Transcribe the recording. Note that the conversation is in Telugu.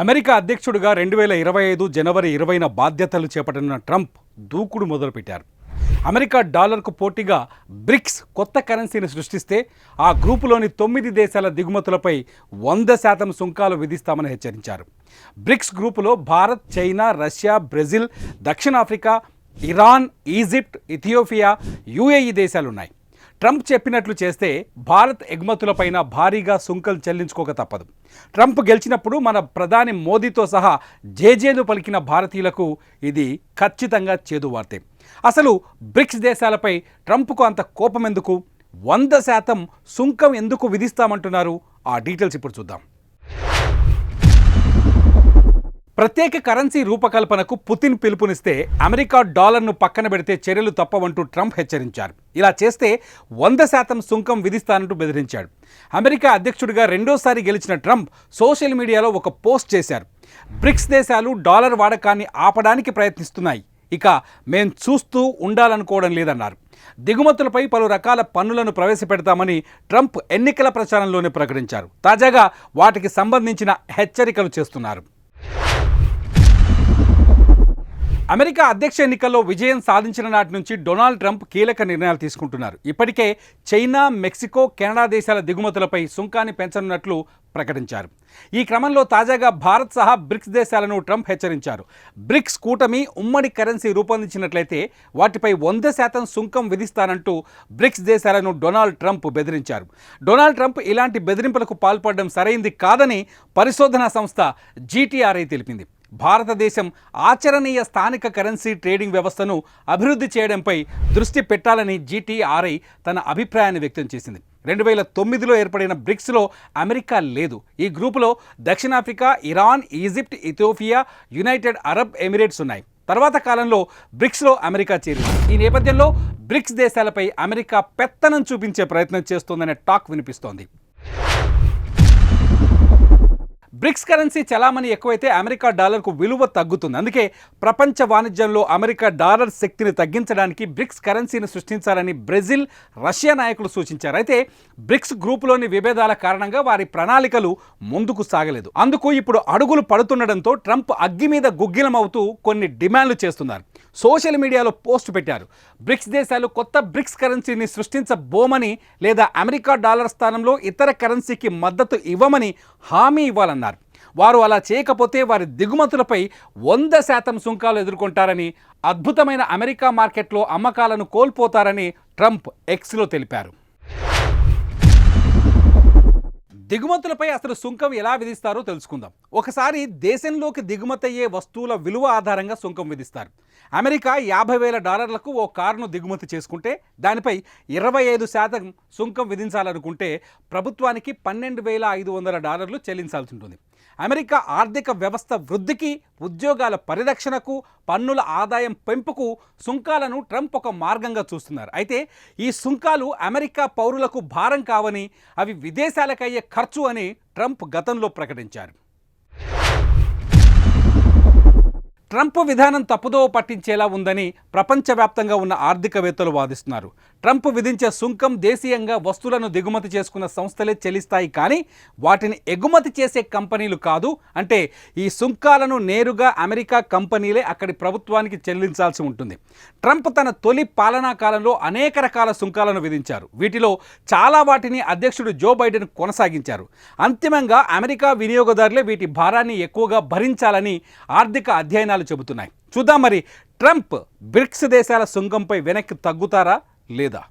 అమెరికా అధ్యక్షుడిగా 2025 జనవరి 20న బాధ్యతలు చేపట్టిన ట్రంప్ దూకుడు మొదలుపెట్టారు. అమెరికా డాలర్కు పోటీగా బ్రిక్స్ కొత్త కరెన్సీని సృష్టిస్తే ఆ గ్రూపులోని 9 దేశాల దిగుమతులపై 100% సుంకాలు విధిస్తామని హెచ్చరించారు. బ్రిక్స్ గ్రూపులో భారత్, చైనా, రష్యా, బ్రెజిల్, దక్షిణాఫ్రికా, ఇరాన్, ఈజిప్ట్, ఇథియోపియా, యుఏఈ దేశాలున్నాయి. ట్రంప్ చెప్పినట్లు చేస్తే భారత్ ఎగుమతులపైన భారీగా సుంకలు చెల్లించుకోక తప్పదు. ట్రంప్ గెలిచినప్పుడు మన ప్రధాని మోదీతో సహా జేజేలు పలికిన భారతీయులకు ఇది ఖచ్చితంగా చేదు వార్తే. అసలు బ్రిక్స్ దేశాలపై ట్రంప్కు అంత కోపం ఎందుకు? 100% సుంకం ఎందుకు విధిస్తామంటున్నారు? ఆ డీటెయిల్స్ ఇప్పుడు చూద్దాం. ప్రత్యేక కరెన్సీ రూపకల్పనకు పుతిన్ పిలుపునిస్తే అమెరికా డాలర్ను పక్కన పెడితే చర్యలు తప్పవంటూ ట్రంప్ హెచ్చరించారు. ఇలా చేస్తే 100% సుంకం విధిస్తానంటూ బెదిరించాడు. అమెరికా అధ్యక్షుడిగా రెండోసారి గెలిచిన ట్రంప్ సోషల్ మీడియాలో ఒక పోస్ట్ చేశారు. బ్రిక్స్ దేశాలు డాలర్ వాడకాన్ని ఆపడానికి ప్రయత్నిస్తున్నాయి, ఇక మేం చూస్తూ ఉండాలనుకోవడం లేదన్నారు. దిగుమతులపై పలు రకాల పన్నులను ప్రవేశపెడతామని ట్రంప్ ఎన్నికల ప్రచారంలోనే ప్రకటించారు. తాజాగా వాటికి సంబంధించిన హెచ్చరికలు చేస్తున్నారు. అమెరికా అధ్యక్ష ఎన్నికల్లో విజయం సాధించిన నాటి నుంచి డొనాల్డ్ ట్రంప్ కీలక నిర్ణయాలు తీసుకుంటున్నారు. ఇప్పటికే చైనా, మెక్సికో, కెనడా దేశాల దిగుమతులపై సుంకాన్ని పెంచనున్నట్లు ప్రకటించారు. ఈ క్రమంలో తాజాగా భారత్ సహా బ్రిక్స్ దేశాలను ట్రంప్ హెచ్చరించారు. బ్రిక్స్ కూటమి ఉమ్మడి కరెన్సీ రూపొందించినట్లయితే వాటిపై 100% సుంకం విధిస్తానంటూ బ్రిక్స్ దేశాలను డొనాల్డ్ ట్రంప్ బెదిరించారు. డొనాల్డ్ ట్రంప్ ఇలాంటి బెదిరింపులకు పాల్పడడం సరైంది కాదని పరిశోధనా సంస్థ GTRI తెలిపింది. భారతదేశం ఆచరణీయ స్థానిక కరెన్సీ ట్రేడింగ్ వ్యవస్థను అభివృద్ధి చేయడంపై దృష్టి పెట్టాలని GTRI తన అభిప్రాయాన్ని వ్యక్తం చేసింది. 2009లో ఏర్పడిన బ్రిక్స్లో అమెరికా లేదు. ఈ గ్రూపులో దక్షిణాఫ్రికా, Iran, Egypt, Ethiopia, United Arab Emirates ఉన్నాయి. తర్వాత కాలంలో బ్రిక్స్లో అమెరికా చేరింది. ఈ నేపథ్యంలో బ్రిక్స్ దేశాలపై అమెరికా పెత్తనం చూపించే ప్రయత్నం చేస్తోందనే టాక్ వినిపిస్తోంది. బ్రిక్స్ కరెన్సీ చలామణి ఎక్కువైతే అమెరికా డాలర్కు విలువ తగ్గుతుంది. అందుకే ప్రపంచ వాణిజ్యంలో అమెరికా డాలర్ శక్తిని తగ్గించడానికి బ్రిక్స్ కరెన్సీని సృష్టించాలని బ్రెజిల్, రష్యా నాయకులు సూచించారు. అయితే బ్రిక్స్ గ్రూపులోని విభేదాల కారణంగా వారి ప్రణాళికలు ముందుకు సాగలేదు. అందుకు ఇప్పుడు అడుగులు పడుతుండడంతో ట్రంప్ అగ్గి మీద గుగ్గిలమవుతూ కొన్ని డిమాండ్లు చేస్తున్నారు. సోషల్ మీడియాలో పోస్ట్ పెట్టారు. బ్రిక్స్ దేశాలు కొత్త బ్రిక్స్ కరెన్సీని సృష్టించబోమని లేదా అమెరికా డాలర్ స్థానంలో ఇతర కరెన్సీకి మద్దతు ఇవ్వమని హామీ ఇవ్వాలన్నారు. వారు అలా చేయకపోతే వారి దిగుమతులపై 100% సుంకాలు ఎదుర్కొంటారని, అద్భుతమైన అమెరికా మార్కెట్లో అమ్మకాలను కోల్పోతారని ట్రంప్ ఎక్స్లో తెలిపారు. దిగుమతులపై అసలు సుంకం ఎలా విధిస్తారో తెలుసుకుందాం. ఒకసారి దేశంలోకి దిగుమతయ్యే వస్తువుల విలువ ఆధారంగా సుంకం విధిస్తారు. అమెరికా $50,000 ఓ కారును దిగుమతి చేసుకుంటే దానిపై 25% సుంకం విధించాలనుకుంటే ప్రభుత్వానికి $12,500 చెల్లించాల్సి ఉంటుంది. అమెరికా ఆర్థిక వ్యవస్థ వృద్ధికి, ఉద్యోగాల పరిరక్షణకు, పన్నుల ఆదాయం పెంపుకు సుంకాలను ట్రంప్ ఒక మార్గంగా చూస్తున్నారు. అయితే ఈ సుంకాలు అమెరికా పౌరులకు భారం కావని, అవి విదేశాలకయ్యే ఖర్చు అని ట్రంప్ గతంలో ప్రకటించారు. ట్రంప్ విధానం తప్పుదోవ పట్టించేలా ఉందని ప్రపంచవ్యాప్తంగా ఉన్న ఆర్థికవేత్తలు వాదిస్తున్నారు. ట్రంప్ విధించే సుంకం దేశీయంగా వస్తువులను దిగుమతి చేసుకున్న సంస్థలే చెల్లిస్తాయి, కానీ వాటిని ఎగుమతి చేసే కంపెనీలు కాదు. అంటే ఈ సుంకాలను నేరుగా అమెరికా కంపెనీలే అక్కడి ప్రభుత్వానికి చెల్లించాల్సి ఉంటుంది. ట్రంప్ తన తొలి పాలనా కాలంలో అనేక రకాల సుంకాలను విధించారు. వీటిలో చాలా వాటిని అధ్యక్షుడు జో బైడెన్ కొనసాగించారు. అంతిమంగా అమెరికా వినియోగదారులే వీటి భారాన్ని ఎక్కువగా భరించాలని ఆర్థిక అధ్యయనాలు చెబుతున్నాయి. చూద్దాం మరి ట్రంప్ బ్రిక్స్ దేశాల సుంకంపై వెనక్కి తగ్గుతారా లేదా?